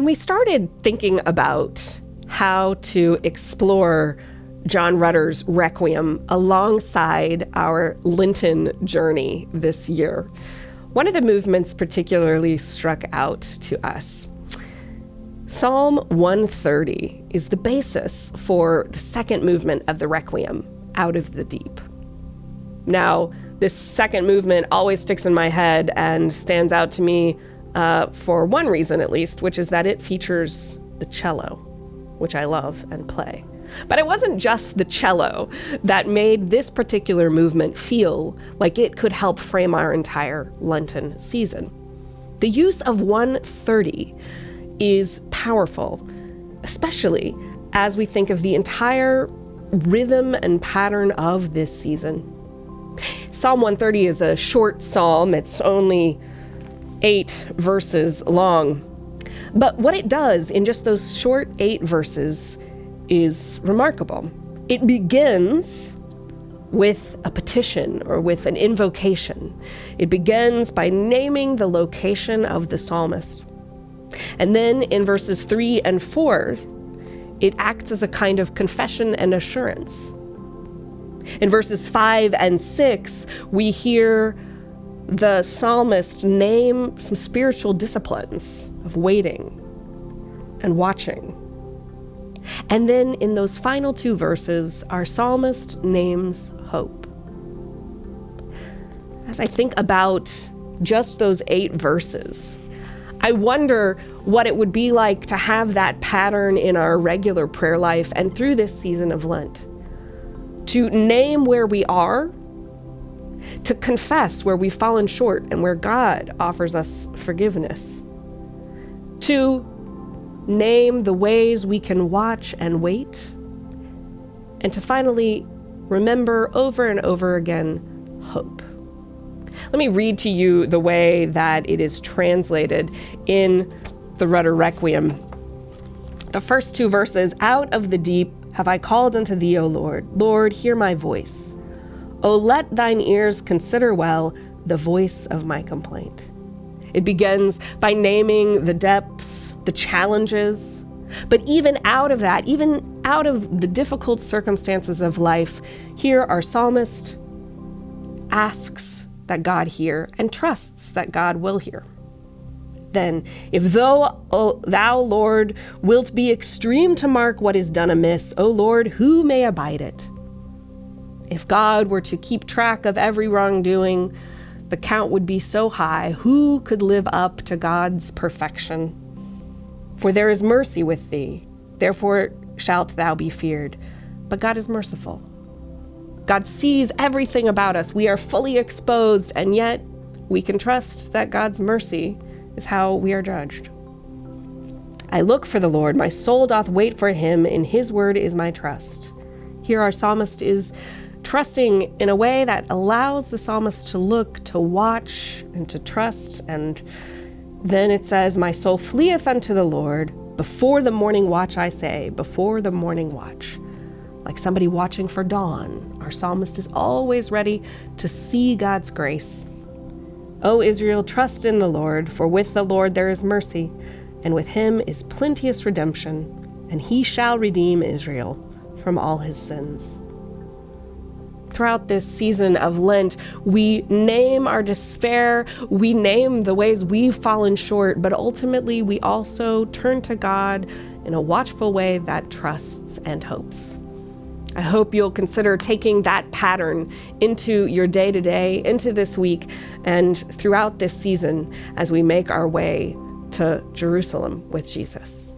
When we started thinking about how to explore John Rutter's Requiem alongside our Lenten journey this year, one of the movements particularly struck out to us. Psalm 130 is the basis for the second movement of the Requiem, Out of the Deep. Now, this second movement always sticks in my head and stands out to me for one reason at least, which is that it features the cello, which I love and play. But it wasn't just the cello that made this particular movement feel like it could help frame our entire Lenten season. The use of 130 is powerful, especially as we think of the entire rhythm and pattern of this season. Psalm 130 is a short psalm. It's only 8 verses long. But what it does in just those short 8 verses is remarkable. It begins with a petition or with an invocation. It begins by naming the location of the psalmist. And then in verses 3 and 4, it acts as a kind of confession and assurance. In verses 5 and 6, we hear the psalmist name some spiritual disciplines of waiting and watching. And then in those final 2 verses, our psalmist names hope. As I think about just those 8 verses, I wonder what it would be like to have that pattern in our regular prayer life and through this season of Lent. To name where we are, to confess where we've fallen short and where God offers us forgiveness, to name the ways we can watch and wait, and to finally remember over and over again hope. Let me read to you the way that it is translated in the Rutter Requiem. The first 2 verses, out of the deep have I called unto thee, O Lord. Lord, hear my voice. O let thine ears consider well the voice of my complaint. It begins by naming the depths, the challenges, but even out of that, even out of the difficult circumstances of life, here our psalmist asks that God hear and trusts that God will hear. Then, if thou, Lord, wilt be extreme to mark what is done amiss, O Lord, who may abide it? If God were to keep track of every wrongdoing, the count would be so high, who could live up to God's perfection? For there is mercy with thee, therefore shalt thou be feared. But God is merciful. God sees everything about us. We are fully exposed, and yet we can trust that God's mercy is how we are judged. I look for the Lord, my soul doth wait for him, in his word is my trust. Here our psalmist is trusting in a way that allows the psalmist to look, to watch, and to trust. And then it says, my soul fleeth unto the Lord, before the morning watch I say, before the morning watch. Like somebody watching for dawn, our psalmist is always ready to see God's grace. O Israel, trust in the Lord, for with the Lord there is mercy, and with him is plenteous redemption, and he shall redeem Israel from all his sins. Throughout this season of Lent, we name our despair, we name the ways we've fallen short, but ultimately we also turn to God in a watchful way that trusts and hopes. I hope you'll consider taking that pattern into your day-to-day, into this week, and throughout this season as we make our way to Jerusalem with Jesus.